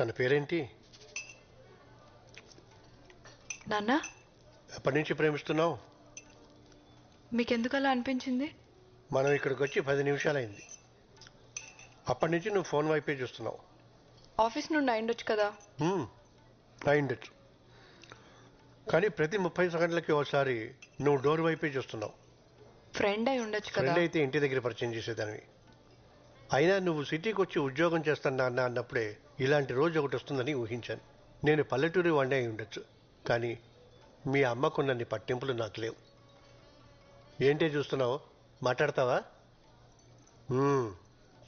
తన పేరేంటి? నాన్న, ఎప్పటి నుంచి ప్రేమిస్తున్నావు? మీకెందుకు అలా అనిపించింది? మనం ఇక్కడికి వచ్చి 10 నిమిషాలైంది. అప్పటి నుంచి నువ్వు ఫోన్ వైపే చూస్తున్నావు. ఆఫీస్ నుండి అయిండొచ్చు కదా. అయిండొచ్చు, కానీ ప్రతి 30 సెకండ్లకి ఒకసారి నువ్వు డోర్ వైపే చూస్తున్నావు. ఫ్రెండ్ అయి ఉండొచ్చు కదా. ఫ్రెండ్ అయితే ఇంటి దగ్గర పరిచయం చేసేదానివి. అయినా నువ్వు సిటీకి వచ్చి ఉద్యోగం చేస్తున్నా అన్నప్పుడే ఇలాంటి రోజు ఒకటి వస్తుందని ఊహించాను. నేను పల్లెటూరి వాడినే అయి ఉండొచ్చు, కానీ మీ అమ్మకున్నన్ని పట్టింపులు నాకు లేవు. ఏంటే చూస్తున్నావు? మాట్లాడతావా?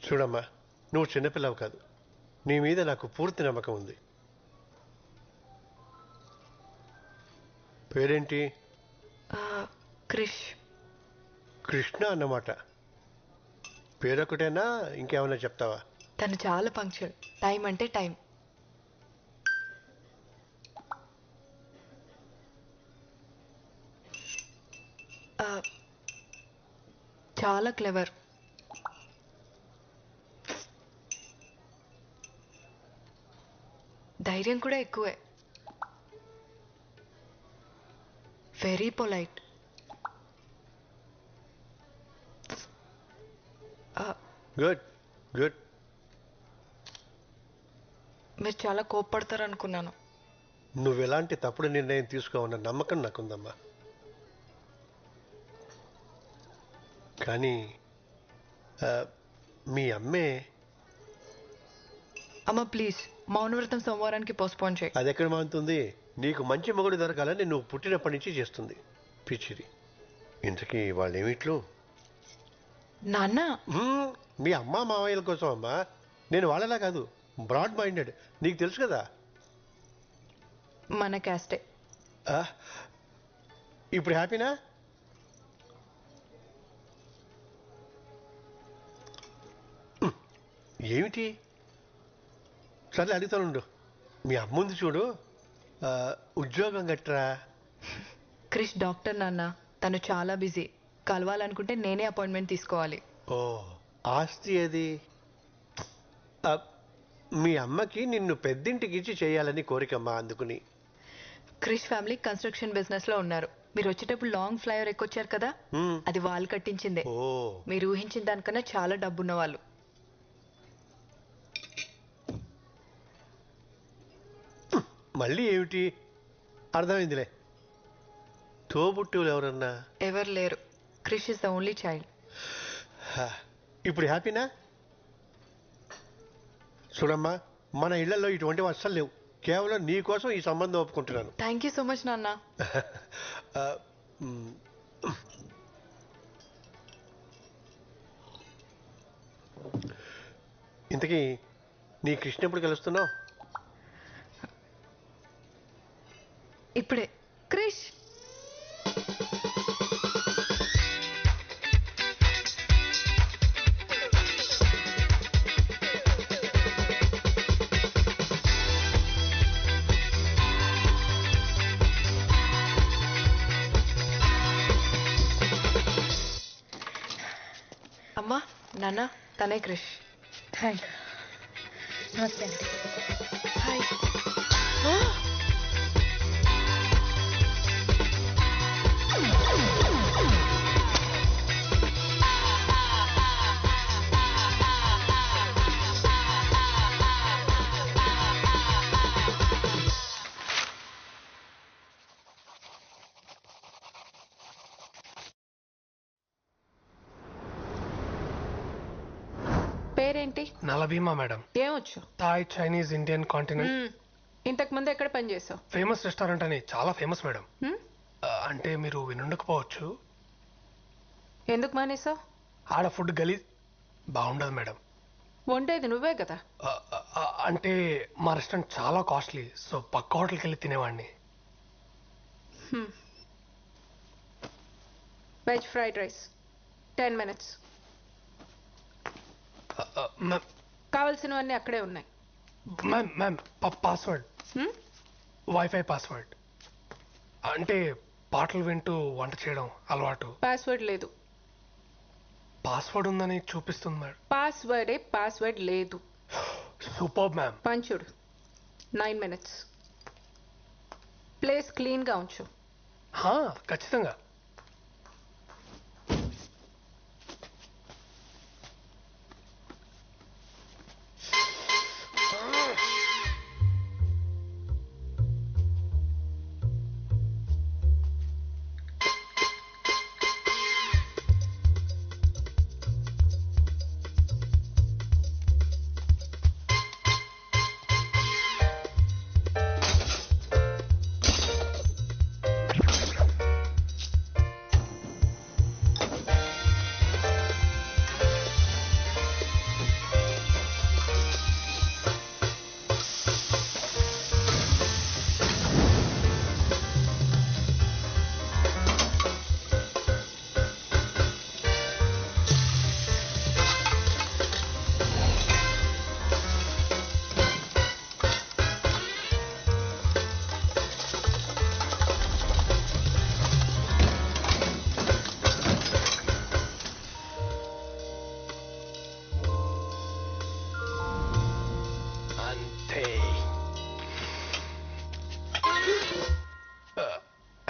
చూడమ్మా, నువ్వు చిన్నపిల్లవు కాదు. నీ మీద నాకు పూర్తి నమ్మకం ఉంది. పేరేంటి? క్రిష్. కృష్ణ అన్నమాట. పేరొకటేనా, ఇంకేమైనా చెప్తావా? తను చాలా పంక్చువల్. టైం అంటే టైం. చాలా క్లెవర్. ధైర్యం కూడా ఎక్కువే. Very polite. Good good. మీరు చాలా కోప్పడతారు అనుకున్నాను. నువ్వు ఎలాంటి తప్పుడు నిర్ణయం తీసుకోవన్న నమ్మకం నాకుందమ్మా. కానీ మీ అమ్మే. అమ్మ ప్లీజ్, మౌనవ్రతం సోమవారానికి పోస్ట్పోన్ చేయి. అది ఎక్కడ మానుతుంది? నీకు మంచి మొగుడు దొరకాలని నువ్వు పుట్టినప్పటి నుంచి చేస్తుంది పిచ్చిది. ఇంతకీ వాళ్ళేమిట్లు? నాన్న, మీ అమ్మ మావయ్యల కోసం అమ్మా. నేను వాళ్ళలా కాదు, బ్రాడ్ మైండెడ్. నీకు తెలుసు కదా. మన క్యాస్టే. ఇప్పుడు హ్యాపీనా? ఏమిటి? సర్లే అడుగుతానుండు. మీ అమ్ముంది చూడు, ఉద్యోగం గట్రా. క్రిష్ డాక్టర్ నాన్న. తను చాలా బిజీ. కలవాలనుకుంటే నేనే అపాయింట్మెంట్ తీసుకోవాలి. ఓ, ఆస్తి అది. మీ అమ్మకి నిన్ను పెద్దింటికి ఇచ్చి చేయాలని కోరికమ్మా, అందుకుని. క్రిష్ ఫ్యామిలీ కన్స్ట్రక్షన్ బిజినెస్ లో ఉన్నారు. మీరు వచ్చేటప్పుడు లాంగ్ ఫ్లైఓవర్ ఎక్కొచ్చారు కదా, అది వాళ్ళు కట్టించిందే. ఓ, మీరు ఊహించిన దానికన్నా చాలా డబ్బున్న వాళ్ళు. మళ్ళీ ఏమిటి? అర్థమైందిలే. తోబుట్టువులు ఎవరన్నా? ఎవరు లేరు. Krish is the only child. ఇప్పుడు హ్యాపీనా? చూడమ్మా, మన ఇళ్లలో ఇటువంటివి అస్సలు లేవు. కేవలం నీ కోసం ఈ సంబంధం ఒప్పుకుంటున్నాను. థ్యాంక్ యూ సో మచ్ నాన్న. ఇంతకీ నీ కృష్ణ ఎప్పుడు కలుస్తున్నావు? ఇప్పుడే. క్రిష్, అమ్మా, నాన్న, తనే క్రిష్. హాయ్. నమస్తే అండి. హాయ్. పేరేంటి? నలభీమా మేడం. ఏమొచ్చు? Thai, Chinese, Indian, continent. ఇంతకు ముందు ఎక్కడ పని చేసావు? ఫేమస్ రెస్టారెంట్ అని చాలా ఫేమస్ మేడం. అంటే మీరు వినుండకపోవచ్చు. ఎందుకు మానేసావు? ఆడ ఫుడ్ గలీజ్, బాగుండదు మేడం. వండేది నువ్వే కదా. అంటే మా రెస్టారెంట్ చాలా కాస్ట్లీ, సో పక్క హోటల్కి వెళ్ళి తినేవాడిని. Veg fried rice 10 minutes. కావలసినవన్నీ అక్కడే ఉన్నాయి. Ma'am ma'am password, wifi password. అంటే పాటలు వింటూ వంట చేయడం అలవాటు. పాస్వర్డ్ లేదు. పాస్వర్డ్ ఉందని చూపిస్తుంది మేడం. పాస్వర్డ్ లేదు. Super ma'am. పంచుడు. 9 minutes. ప్లేస్ క్లీన్గా ఉంచు. ఖచ్చితంగా.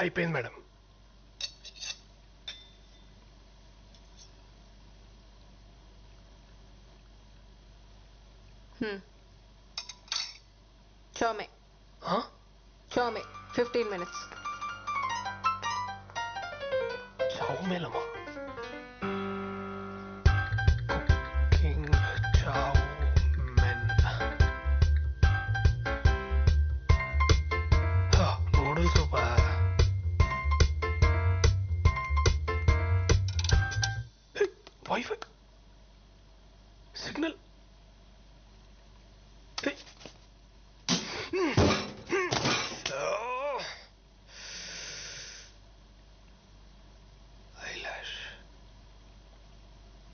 అయిపోయింది మేడం. Chow mein 15 minutes. చావుమేలమా? Cooking chow mein. నూడిల్స్ సూపా. Wifi signal.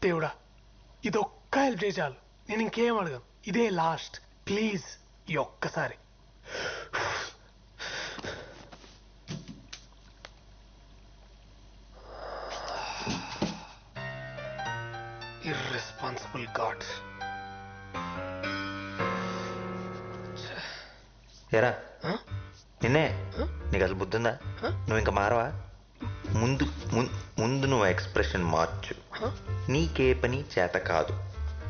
దేవుడా, ఇదొక్క హెల్ప్ చేయాలి. నేను ఇంకేం అడగను. ఇదే లాస్ట్. ప్లీజ్ ఈ ఒక్కసారి. Irresponsible gods. ఏరా నిన్నే, నీకు అసలు బుద్ధుందా? నువ్వు ఇంకా మారవా? ముందు ముందు నువ్వు ఎక్స్ప్రెషన్ మార్చు. నీకే పని చేత కాదు.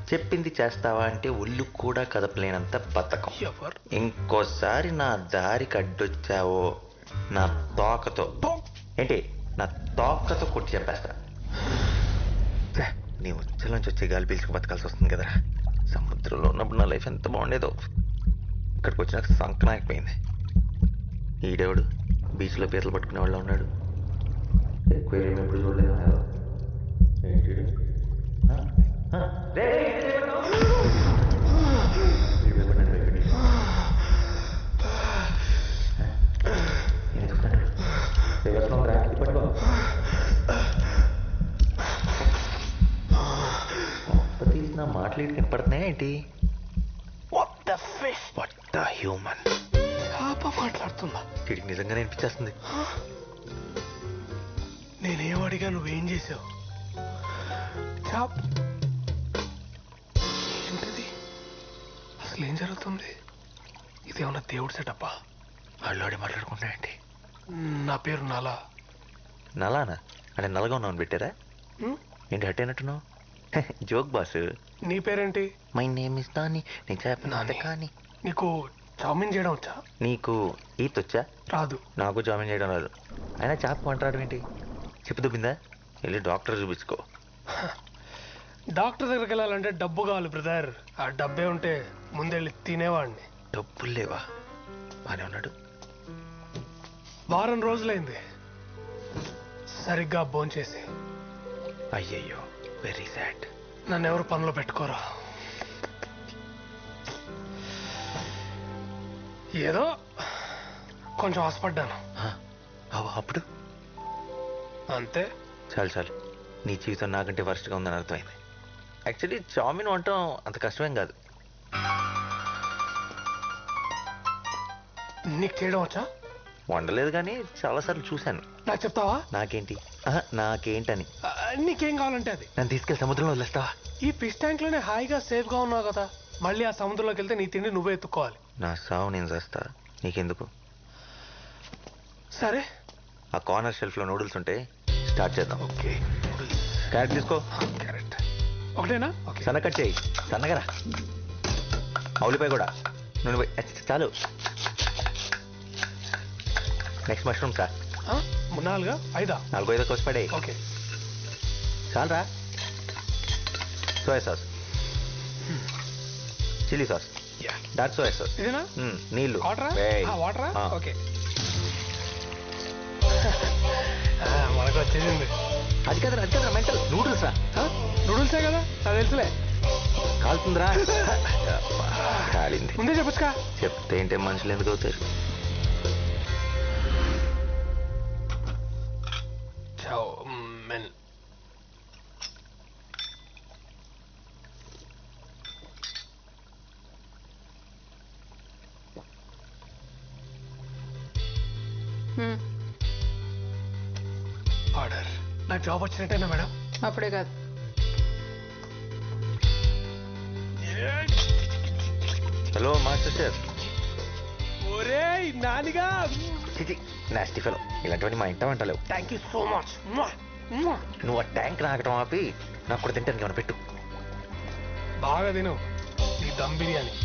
చెప్పింది చేస్తావా అంటే ఒళ్ళు కూడా కదపలేనంత బతకం. ఇంకోసారి నా దారికి అడ్డొచ్చావో నా తోకతో నా తోకతో కొట్టి చెప్పేస్తా. నీ ఉచ్చల నుంచి వచ్చే గాలి పీల్చుకు బతకాల్సి వస్తుంది కదరా. సముద్రంలో ఉన్నప్పుడు నా లైఫ్ ఎంత బాగుండేదో. ఇక్కడికి వచ్చినాక సంకనాకపోయింది. ఈడేవాడు బీచ్లో పీతలు పట్టుకునే వాళ్ళు ఉన్నాడు. ఎక్వేరియం ఎప్పుడు చూడలేదు. తీసిన మాటలు ఇటు కనపడుతున్నాయా ఏంటి? హ్యూమన్ మాట్లాడుతుందా? వీడికి నిజంగానే అనిపించేస్తుంది. నేనేం అడిగా, నువ్వేం చేసావు? ఏంటిది? అసలు ఏం జరుగుతుంది? ఇదేమన్నా దేవుడు సెటప్పా? అల్లాడి మాట్లాడుకుంటాయండి. నా పేరు నలా. నలానా? అంటే నల్లగా ఉన్నావు పెట్టారా? ఏంటి హట్ అయినట్టున్నావు? Joke boss. నీ పేరేంటి? My name is Nani. నేను చెప్పిన కానీ. నీకు చామిన్ చేయడం వచ్చా? నీకు ఈత్ వచ్చా? రాదు. నాకు చామిన్ చేయడం రాదు. అయినా చేప మాట్లాడడం ఏంటి? చెప్పు దుబ్బిందా? వెళ్ళి డాక్టర్ చూపించుకో. డాక్టర్ దగ్గరికి వెళ్ళాలంటే డబ్బు కావాలి బ్రదర్. ఆ డబ్బే ఉంటే ముందెళ్ళి తినేవాడిని. డబ్బులు లేవా? బానే ఉన్నాడు. వారం రోజులైంది సరిగ్గా భోంచేసి. అయ్యయ్యో, వెరీ సాడ్. నన్ను ఎవరు పనిలో పెట్టుకోరా. ఏదో కొంచెం ఆశపడ్డాను. అప్పుడు అంతే. చాలు చాలు. నీ జీవితం నాకంటే వర్స్ట్గా ఉందని అర్థమైంది. యాక్చువల్లీ చామిన్ వంటం అంత కష్టమేం కాదు. నీకు చేయడం వచ్చా? వండలేదు కానీ చాలాసార్లు చూశాను. నాకు చెప్తావా? నాకేంటి? నాకేంటని. నీకేం కావాలంటే అది. నన్ను తీసుకెళ్ళి సముద్రంలో వదిలేస్తావా? ఈ ఫిష్ ట్యాంక్ లోనే హాయిగా సేఫ్ గా ఉన్నావు కదా. మళ్ళీ ఆ సముద్రంలోకి వెళ్తే నీ తిండి నువ్వే ఎత్తుకోవాలి. నా సావు నేను చేస్తా, నీకెందుకు? సరే ఆ కార్నర్ షెల్ఫ్లో నూడిల్స్ ఉంటాయి, స్టార్ట్ చేద్దాం. ఓకే. క్యారెట్ తీసుకో. క్యారెట్ ఒకటేనా? ఓకే. సన్న కట్ చేయి, సన్నగరా. ఉల్లిపాయ కూడా. నూనె పోయి, చాలు. Next mushroom sir. 4 5 4 5 కోసి పడే. ఓకే. చాలరా. Soya sauce, chilli sauce, dark soya sauce. ఇదేనా? నీళ్ళు. వాటరా? ఓకే. మనకు వచ్చేసింది. అది కదరా మెంటల్. నూడిల్స్ రా. నూడిల్సే కదా, అది తెలుసులే. కాలుతుందిరా. కాలింది. ముందే చెప్పొచ్చుకా. చెప్తే ఏంటే మనుషులు ఎందుకు అవుతారు? ఆర్డర్. నాకు జాబ్ వచ్చినట్టేనా మేడం? అప్పుడే కాదు. Hello master chef. ఒరే నానిగా. చిచి నాస్టీ ఫెలో. ఇలాంటివన్నీ మా ఇంట వంటలేవు. Thank you so much. నువ్వు ఆ ట్యాంక్ నాకటం ఆపి నాకు కూడా తింటాను ఏమైనా పెట్టు. బాగా తిను నీ దమ్ బిర్యానీ.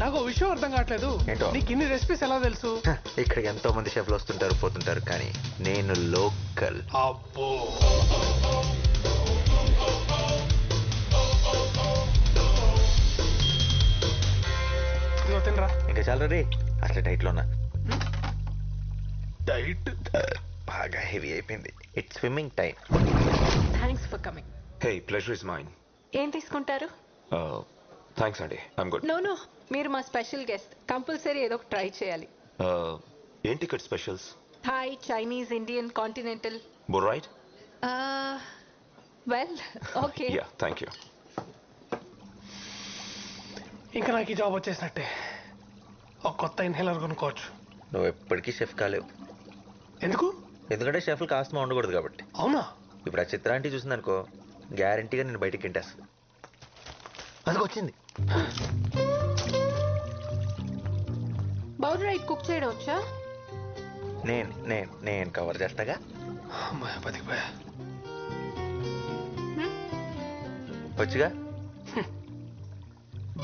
నాకు విషయం అర్థం కావట్లేదు. ఏంటో? నీకు ఇన్ని రెసిపీస్ ఎలా తెలుసు? ఇక్కడికి ఎంతో మంది షెఫ్లు వస్తుంటారు పోతుంటారు, కానీ నేను లోకల్. అబ్బో. తినరా. ఇంకా చాలా రే. అసలు డైట్లో ఉన్నా. డైట్ బాగా హెవీ అయిపోయింది. It's swimming time. Thanks for coming. Hey, pleasure is mine. ఏం తీసుకుంటారు? Thanks, Andy. I'm good. No మీరు మా స్పెషల్ గెస్ట్. కంపల్సరీ ఏదో ఒక ట్రై చేయాలి. ఏం ticket specials? Thai, Chinese, Indian, continental. Both right? Well okay. Yeah, thank you. ఇంకా నాకు ఈ జాబ్ వచ్చేసినట్టే. ఒక కొత్త ఇన్హేలర్ కొనుక్కోవచ్చు. నువ్వు ఎప్పటికీ షెఫ్ కాలేవు. ఎందుకు? ఎందుకంటే షెఫ్లు కాస్త ఉండకూడదు కాబట్టి. అవునా? ఇప్పుడు ఆ చిత్రాంటి చూసిందనుకో, గ్యారంటీగా నేను బయటికి గెంటేస్తాను. అందుకు వచ్చింది. బౌల్ రైట్ కుక్ చేయడం వచ్చా? నేను కవర్ చేస్తాగా. అమ్మాయి బతికిపోయా. వచ్చుగా.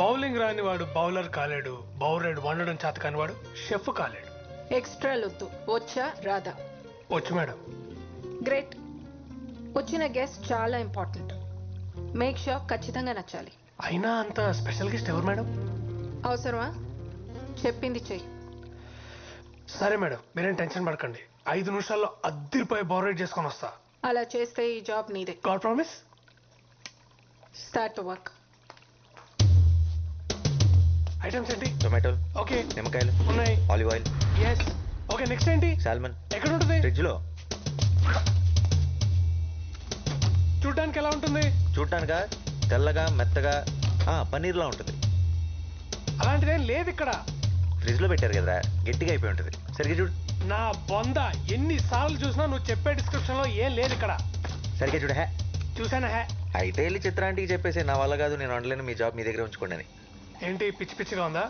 బౌలింగ్ రాని వాడు బౌలర్ కాలేడు. బౌలర్ వండడం చేత కాని వాడు షెఫ్ కాలేడు. ఎక్స్ట్రా లొద్దు. వచ్చా రాదా? వచ్చు మేడం. గ్రేట్. వచ్చిన గెస్ట్ చాలా ఇంపార్టెంట్. మేక్ షూర్ ఖచ్చితంగా నచ్చాలి. అయినా అంత స్పెషల్ గెస్ట్ ఎవరు మేడం? అవసరమా? చెప్పింది చెయ్యి. సరే మేడం, మీరేం టెన్షన్ పడకండి. 5 నిమిషాల్లో అద్దరిపోయి బౌలర్ చేసుకొని వస్తా. అలా చేస్తే ఈ జాబ్ నీదే. God promise. Start to work. Items ఏంటి? టొమాటోలు, ఓకే. నిమ్మకాయలు ఉన్నాయి. Olive oil. Yes. Okay, next ఏంటి? సాల్మన్. ఎక్కడ ఉంటుంది? ఫ్రిడ్జ్ లో. చూడడానికి ఎలా ఉంటుంది? చూడటానికా? తెల్లగా మెత్తగా పన్నీర్లా ఉంటుంది. అలాంటిదేం లేదు ఇక్కడ. ఫ్రిడ్జ్ లో పెట్టారు కదా, గట్టిగా అయిపోయి ఉంటుంది. సరిగ్గా చూడు. నా బొంద ఎన్నిసార్లు చూసినా నువ్వు చెప్పే డిస్క్రిప్షన్ లో ఏం లేదు ఇక్కడ. సరిగ్గా చూడు. చూసానా? అయితే వెళ్ళి చిత్రాంటికి చెప్పేసి నా వల్ల కాదు, నేను వండలేను, మీ జాబ్ మీ దగ్గర ఉంచుకోండి అని. ఏంటి పిచ్చి పిచ్చిగా ఉందా?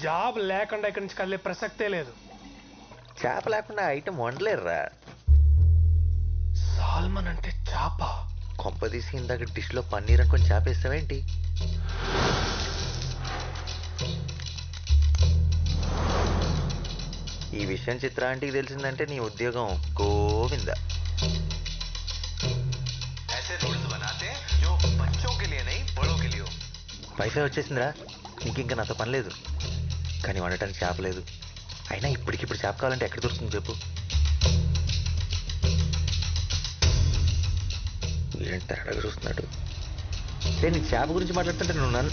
జాబ్ లేకుండా ఇక్కడి నుంచి కదిలే ప్రసక్తే లేదు. చేప లేకుండా ఐటమ్ వండలేరురా. సాల్మన్ అంటే చేప? కొంపదీసి ఇందాక డిష్ లో పన్నీర్ అనుకొని చేపేస్తావేంటి? ఈ విషయం చిత్రాంటికి తెలిసిందంటే నీ ఉద్యోగం గోవింద. వైఫై వచ్చేసిందిరా, ఇంకింకా నాతో పని లేదు. కానీ వండటానికి చేప లేదు. అయినా ఇప్పటికిప్పుడు చేప కావాలంటే ఎక్కడ దొరుకుతుంది చెప్పు? తేడాగా చూస్తున్నాడు. నేను చేప గురించి మాట్లాడుతుంటే నువ్వు నన్ను